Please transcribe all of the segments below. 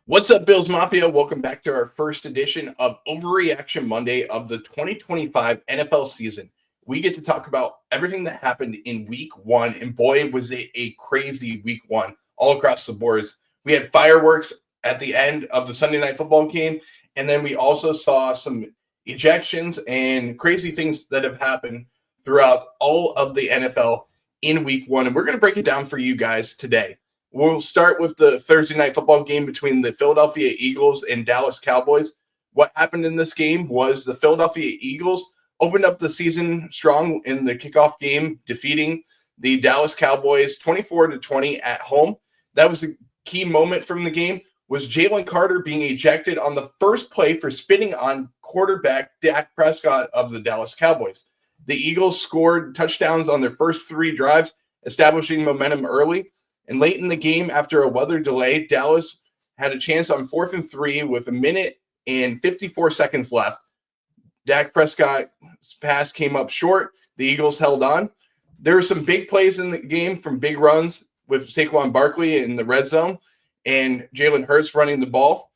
What's up, Bills Mafia? Welcome back to our first edition of Overreaction Monday of the 2025 NFL season. We get to talk about everything that happened in week one, and boy, was it a crazy week one all across the boards. We had fireworks at the end of the Sunday Night Football game, and then we also saw some ejections and crazy things that have happened throughout all of the NFL in week one, and we're going to break it down for you guys today. We'll start with the Thursday night football game between the Philadelphia Eagles and Dallas Cowboys. What happened in this game was the Philadelphia Eagles opened up the season strong in the kickoff game, defeating the Dallas Cowboys 24-20 at home. That was a key moment from the game, was Jalen Carter being ejected on the first play for spitting on quarterback Dak Prescott of the Dallas Cowboys. The Eagles scored touchdowns on their first three drives, establishing momentum early. And late in the game, after a weather delay, Dallas had a chance on 4th and 3 with 1 minute and 54 seconds left. Dak Prescott's pass came up short. The Eagles held on. There were some big plays in the game from big runs with Saquon Barkley in the red zone and Jalen Hurts running the ball.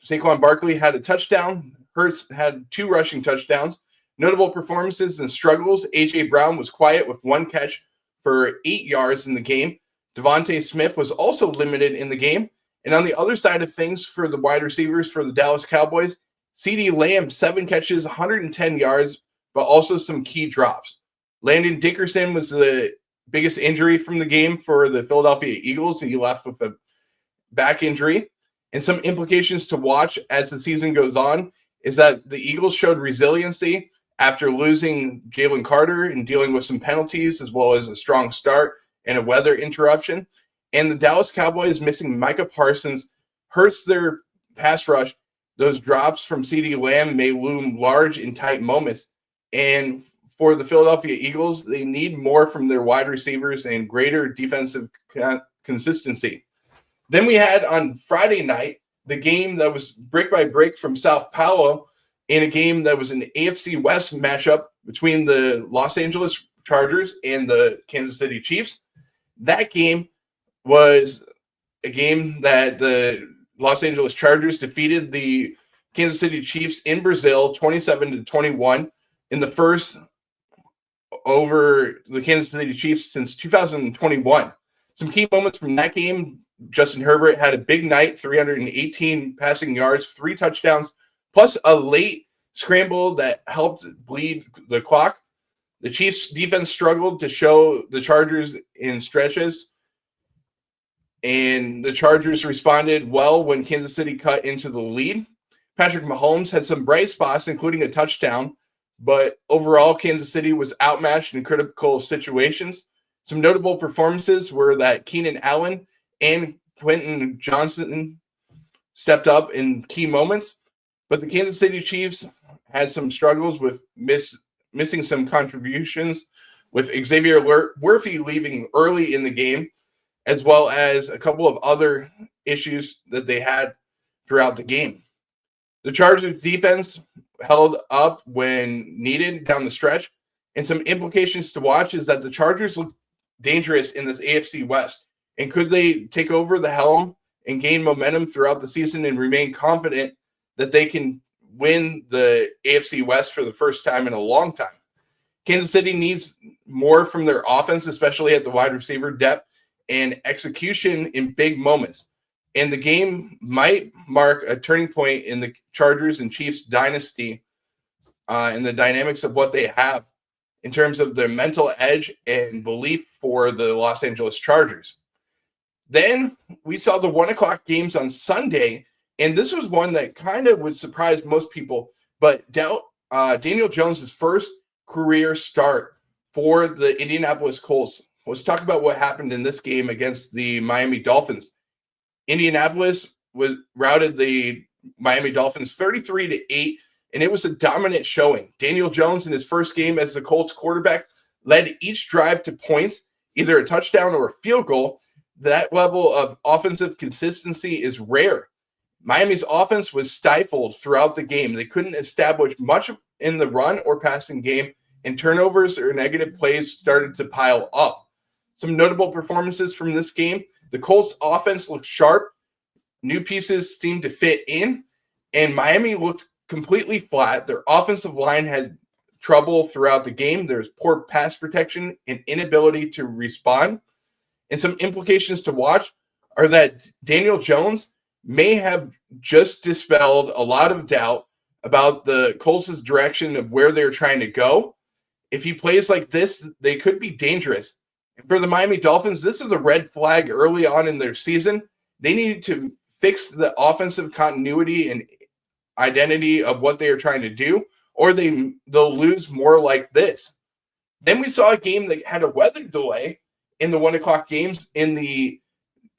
Saquon Barkley had a touchdown. Hurts had 2 rushing touchdowns. Notable performances and struggles. A.J. Brown was quiet with 1 catch for 8 yards in the game. Devontae Smith was also limited in the game. And on the other side of things for the wide receivers for the Dallas Cowboys, CeeDee Lamb, 7 catches, 110 yards, but also some key drops. Landon Dickerson was the biggest injury from the game for the Philadelphia Eagles. He left with a back injury. And some implications to watch as the season goes on is that the Eagles showed resiliency after losing Jalen Carter and dealing with some penalties as well as a strong start and a weather interruption. And the Dallas Cowboys missing Micah Parsons hurts their pass rush. Those drops from CeeDee Lamb may loom large in tight moments. And for the Philadelphia Eagles, they need more from their wide receivers and greater defensive consistency. Then we had on Friday night, the game that was brick by brick from Sao Paulo in a game that was an AFC West matchup between the Los Angeles Chargers and the Kansas City Chiefs. That game was a game that the Los Angeles Chargers defeated the Kansas City Chiefs in Brazil 27-21 in the first over the Kansas City Chiefs since 2021. Some key moments from that game: Justin Herbert had a big night, 318 passing yards, 3 touchdowns, plus a late scramble that helped bleed the clock. The Chiefs' defense struggled to show the Chargers in stretches, and the Chargers responded well when Kansas City cut into the lead. Patrick Mahomes had some bright spots, including a touchdown, but overall, Kansas City was outmatched in critical situations. Some notable performances were that Keenan Allen and Quentin Johnson stepped up in key moments, but the Kansas City Chiefs had some struggles with missing some contributions, with Xavier Worthy leaving early in the game, as well as a couple of other issues that they had throughout the game. The Chargers defense held up when needed down the stretch, and some implications to watch is that the Chargers look dangerous in this AFC West. And could they take over the helm and gain momentum throughout the season and remain confident that they can win the AFC West for the first time in a long time? Kansas City needs more from their offense, especially at the wide receiver depth and execution in big moments. And the game might mark a turning point in the Chargers and Chiefs dynasty and the dynamics of what they have in terms of their mental edge and belief for the Los Angeles Chargers. Then we saw the 1 o'clock games on Sunday, and this was one that kind of would surprise most people, but Daniel Jones' first career start for the Indianapolis Colts. Let's talk about what happened in this game against the Miami Dolphins. Indianapolis routed the Miami Dolphins 33-8, and it was a dominant showing. Daniel Jones, in his first game as the Colts quarterback, led each drive to points, either a touchdown or a field goal. That level of offensive consistency is rare. Miami's offense was stifled throughout the game. They couldn't establish much in the run or passing game, and turnovers or negative plays started to pile up. Some notable performances from this game: the Colts offense looked sharp, new pieces seemed to fit in, and Miami looked completely flat. Their offensive line had trouble throughout the game. There's poor pass protection and inability to respond. And some implications to watch are that Daniel Jones may have just dispelled a lot of doubt about the Colts' direction of where they're trying to go. If he plays like this, they could be dangerous. And for the Miami Dolphins, this is a red flag early on in their season. They need to fix the offensive continuity and identity of what they are trying to do, or they'll lose more like this. Then we saw a game that had a weather delay in the 1 o'clock games in the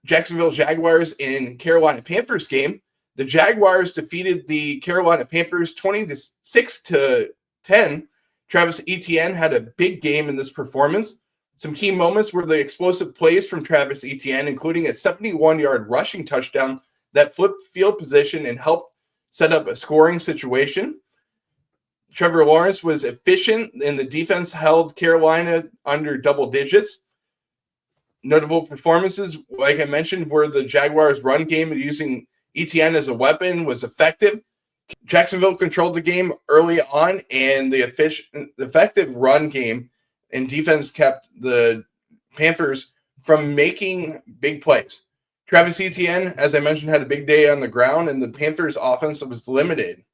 Jacksonville Jaguars and Carolina Panthers game. The Jaguars defeated the Carolina Panthers 26-10. Travis Etienne had a big game in this performance. Some key moments were the explosive plays from Travis Etienne, including a 71-yard rushing touchdown that flipped field position and helped set up a scoring situation. Trevor Lawrence was efficient, and the defense held Carolina under double digits. Notable performances, like I mentioned, were the Jaguars' run game using Etienne as a weapon was effective. Jacksonville controlled the game early on, and the effective run game and defense kept the Panthers from making big plays. Travis Etienne, as I mentioned, had a big day on the ground, and the Panthers' offense was limited.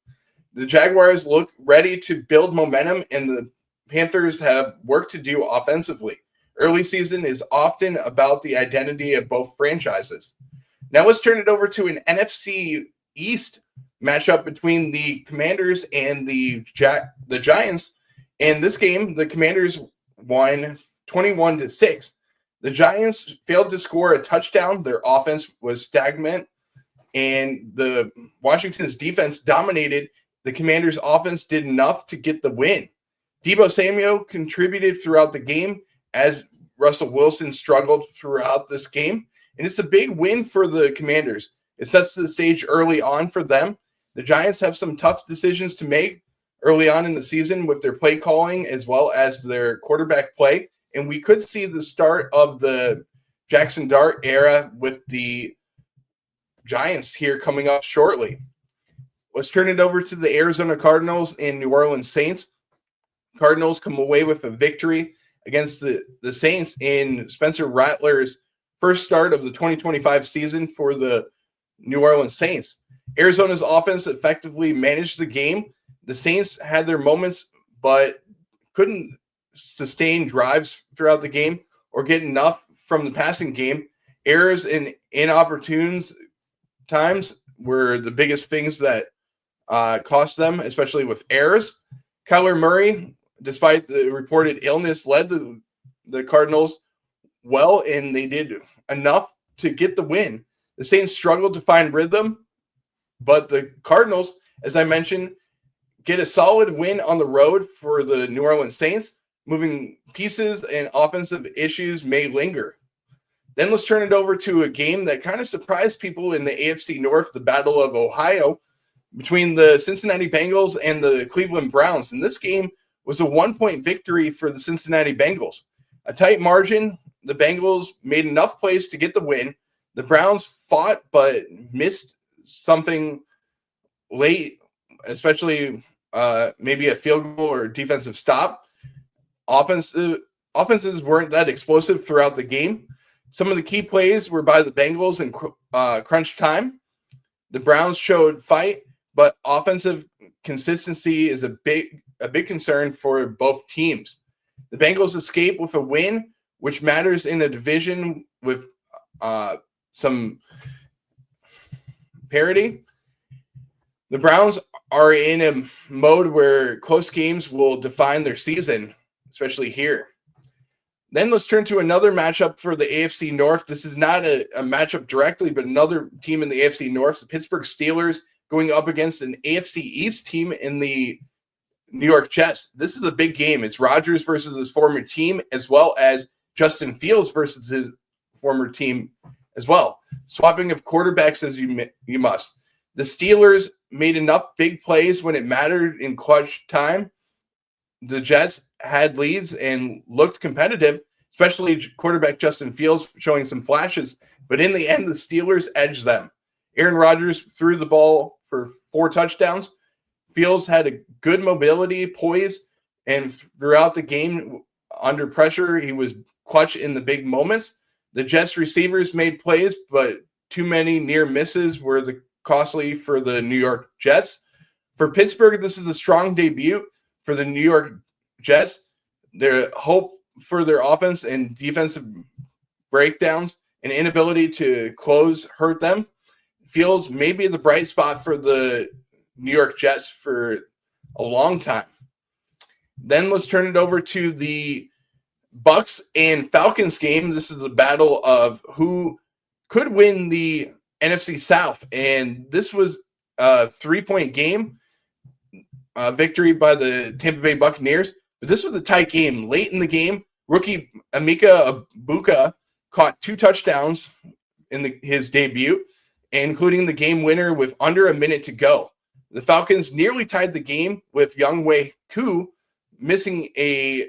The Jaguars look ready to build momentum, and the Panthers have work to do offensively. Early season is often about the identity of both franchises. Now let's turn it over to an NFC East matchup between the Commanders and the Giants. In this game, the Commanders won 21-6. The Giants failed to score a touchdown. Their offense was stagnant, and the Washington's defense dominated. The Commanders' offense did enough to get the win. Deebo Samuel contributed throughout the game as Russell Wilson struggled throughout this game, and it's a big win for the Commanders. It sets the stage early on for them. The Giants have some tough decisions to make early on in the season with their play calling as well as their quarterback play, and we could see the start of the Jackson Dart era with the Giants here coming up shortly. Let's turn it over to the Arizona Cardinals and New Orleans Saints. Cardinals come away with a victory against the Saints in Spencer Rattler's first start of the 2025 season for the New Orleans Saints. Arizona's offense effectively managed the game. The Saints had their moments, but couldn't sustain drives throughout the game or get enough from the passing game. Errors and inopportune times were the biggest things that cost them, especially with errors. Kyler Murray, despite the reported illness, led the Cardinals well, and they did enough to get the win. The Saints struggled to find rhythm, but the Cardinals, as I mentioned, get a solid win on the road for the New Orleans Saints. Moving pieces and offensive issues may linger. Then let's turn it over to a game that kind of surprised people in the AFC North, the Battle of Ohio, between the Cincinnati Bengals and the Cleveland Browns. And this game was a 1-point victory for the Cincinnati Bengals. A tight margin. The Bengals made enough plays to get the win. The Browns fought but missed something late, especially maybe a field goal or defensive stop. Offenses weren't that explosive throughout the game. Some of the key plays were by the Bengals in crunch time. The Browns showed fight, but offensive consistency is a big concern for both teams. The Bengals escape with a win, which matters in a division with some parity. The Browns are in a mode where close games will define their season, especially here. Then let's turn to another matchup for the AFC North. This is not a matchup directly, but another team in the AFC North, the Pittsburgh Steelers going up against an AFC East team in the New York Jets. This is a big game. It's Rodgers versus his former team, as well as Justin Fields versus his former team as well. Swapping of quarterbacks as you must. The Steelers made enough big plays when it mattered in clutch time. The Jets had leads and looked competitive, especially quarterback Justin Fields showing some flashes. But in the end, the Steelers edged them. Aaron Rodgers threw the ball for 4 touchdowns. Fields had a good mobility, poise, and throughout the game, under pressure, he was clutch in the big moments. The Jets receivers made plays, but too many near misses were costly for the New York Jets. For Pittsburgh, this is a strong debut for the New York Jets. Their hope for their offense and defensive breakdowns and inability to close hurt them. Fields may be the bright spot for the New York Jets for a long time. Then let's turn it over to the Bucs and Falcons game. This is a battle of who could win the NFC South, and this was a 3-point game, victory by the Tampa Bay Buccaneers. But this was a tight game. Late in the game, rookie Emeka Egbuka caught 2 touchdowns in his debut, including the game winner with under a minute to go. The Falcons nearly tied the game with Younghoe Koo missing a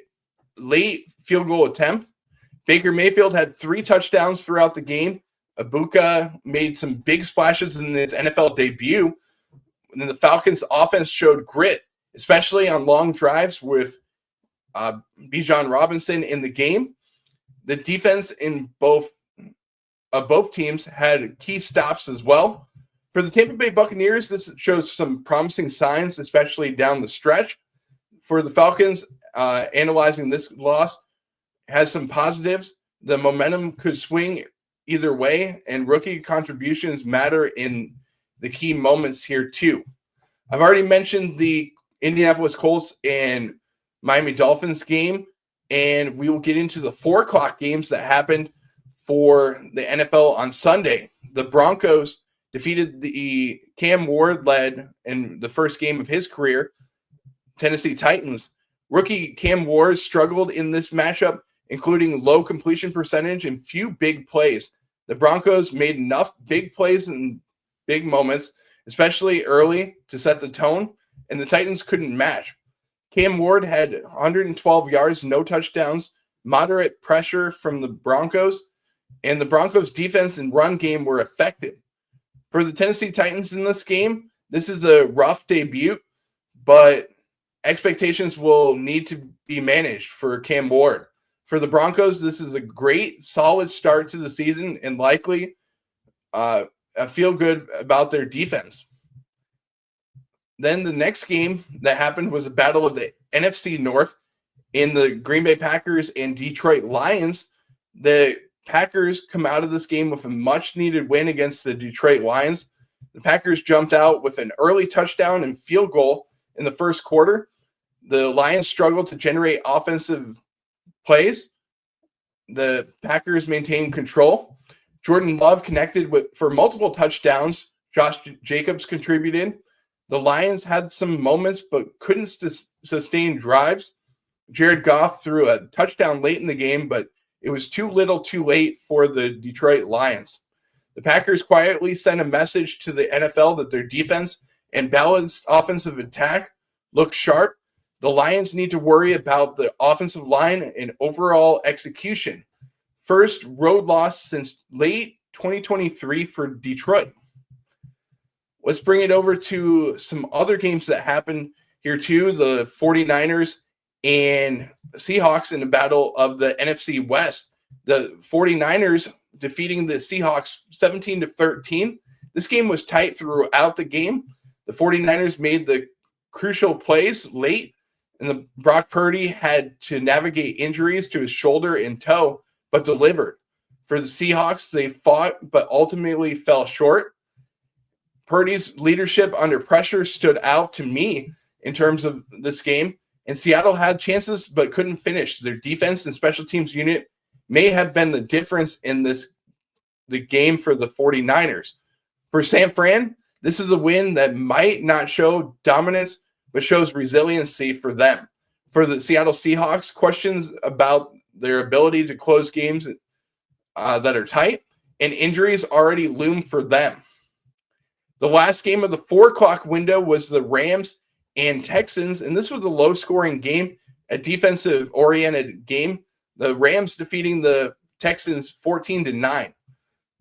late field goal attempt. Baker Mayfield had 3 touchdowns throughout the game. Egbuka made some big splashes in his NFL debut. And then the Falcons offense showed grit, especially on long drives with Bijan Robinson in the game. The defense in both teams had key stops as well. For the Tampa Bay Buccaneers, this shows some promising signs, especially down the stretch. For the Falcons, analyzing this loss has some positives. The momentum could swing either way, and rookie contributions matter in the key moments here too. I've already mentioned the Indianapolis Colts and Miami Dolphins game, and we will get into the 4 o'clock games that happened for the NFL on Sunday. The Broncos defeated the Cam Ward-led in the first game of his career, Tennessee Titans. Rookie Cam Ward struggled in this matchup, including low completion percentage and few big plays. The Broncos made enough big plays in big moments, especially early, to set the tone, and the Titans couldn't match. Cam Ward had 112 yards, no touchdowns, moderate pressure from the Broncos, and the Broncos' defense and run game were effective. For the Tennessee Titans in this game, this is a rough debut, but expectations will need to be managed for Cam Ward. For the Broncos, this is a great, solid start to the season and likely I feel good about their defense. Then the next game that happened was a battle of the NFC North in the Green Bay Packers and Detroit Lions. The Packers come out of this game with a much-needed win against the Detroit Lions. The Packers jumped out with an early touchdown and field goal in the first quarter. The Lions struggled to generate offensive plays. The Packers maintained control. Jordan Love connected for multiple touchdowns. Josh Jacobs contributed. The Lions had some moments but couldn't sustain drives. Jared Goff threw a touchdown late in the game, but it was too little too late for the Detroit Lions. The Packers quietly sent a message to the NFL that their defense and balanced offensive attack look sharp. The Lions need to worry about the offensive line and overall execution. First road loss since late 2023 for Detroit. Let's bring it over to some other games that happened here too. The 49ers and Seahawks in the battle of the NFC West. The 49ers defeating the Seahawks 17-13. This game was tight throughout the game. The 49ers made the crucial plays late, and the Brock Purdy had to navigate injuries to his shoulder and toe, but delivered. For the Seahawks, they fought but ultimately fell short. Purdy's leadership under pressure stood out to me in terms of this game, and Seattle had chances but couldn't finish. Their defense and special teams unit may have been the difference in the game for the 49ers. For San Fran, This is a win that might not show dominance, but shows resiliency for them. For the Seattle Seahawks, questions about their ability to close games that are tight, and injuries already loom for them. The last game of the 4 o'clock window was the Rams and Texans, and this was a low-scoring game, a defensive-oriented game. The Rams defeating the Texans 14-9.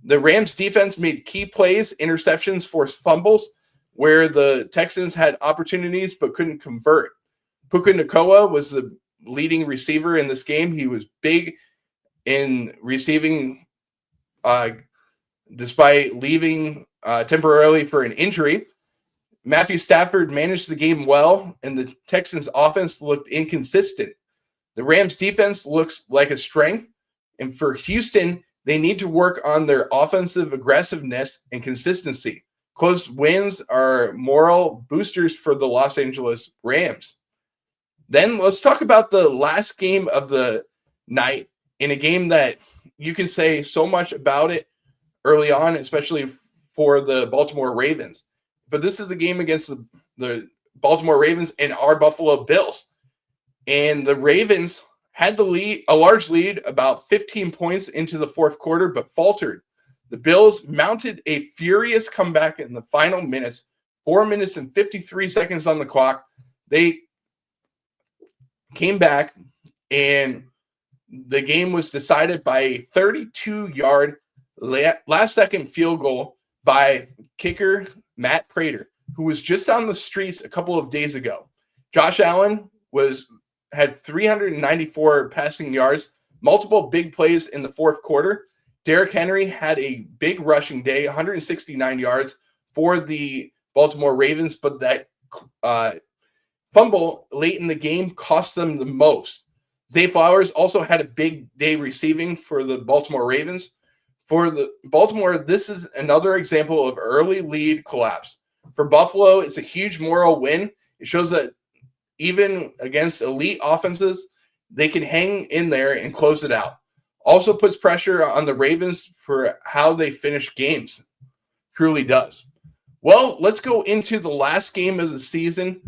The Rams defense made key plays, interceptions, forced fumbles, where the Texans had opportunities but couldn't convert. Puka Nacua was the leading receiver in this game. He was big in receiving, despite leaving temporarily for an injury. Matthew Stafford managed the game well, and the Texans' offense looked inconsistent. The Rams' defense looks like a strength, and for Houston, they need to work on their offensive aggressiveness and consistency. Close wins are moral boosters for the Los Angeles Rams. Then let's talk about the last game of the night, in a game that you can say so much about it early on, especially for the Baltimore Ravens. But this is the game against the Baltimore Ravens and our Buffalo Bills. And the Ravens had the lead, a large lead, about 15 points into the fourth quarter, but faltered. The Bills mounted a furious comeback in the final minutes, 4 minutes and 53 seconds on the clock. They came back, and the game was decided by a 32-yard last-second field goal by kicker Matt Prater, who was just on the streets a couple of days ago. Josh Allen had 394 passing yards, multiple big plays in the fourth quarter. Derrick Henry had a big rushing day, 169 yards for the Baltimore Ravens, but that fumble late in the game cost them the most. Zay Flowers also had a big day receiving for the Baltimore Ravens. For the Baltimore, this is another example of early lead collapse. For Buffalo, it's a huge moral win. It shows that even against elite offenses, they can hang in there and close it out. Also puts pressure on the Ravens for how they finish games. Truly does. Well, let's go into the last game of the season,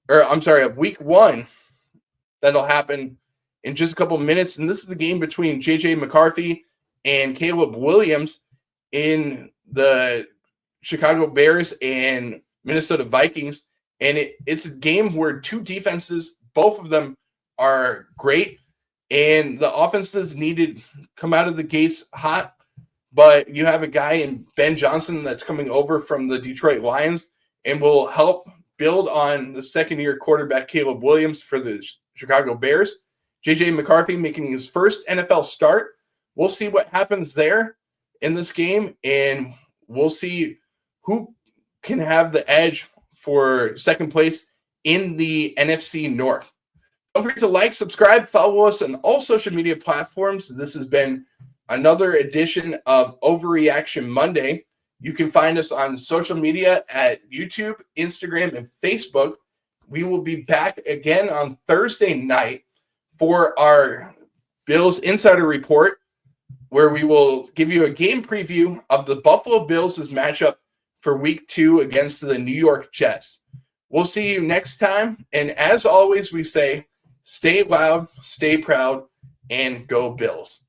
of week one. That'll happen in just a couple minutes. And this is the game between J.J. McCarthy and Caleb Williams in the Chicago Bears and Minnesota Vikings. And it's a game where two defenses, both of them are great, and the offenses needed come out of the gates hot. But you have a guy in Ben Johnson that's coming over from the Detroit Lions and will help build on the second-year quarterback Caleb Williams for the Chicago Bears. J.J. McCarthy making his first NFL start. We'll see what happens there in this game, and we'll see who can have the edge for second place in the NFC North. Don't forget to like, subscribe, follow us on all social media platforms. This has been another edition of Overreaction Monday. You can find us on social media at YouTube, Instagram, and Facebook. We will be back again on Thursday night for our Bills Insider Report, where we will give you a game preview of the Buffalo Bills' matchup for week 2 against the New York Jets. We'll see you next time. And as always, we say, stay loud, stay proud, and go Bills.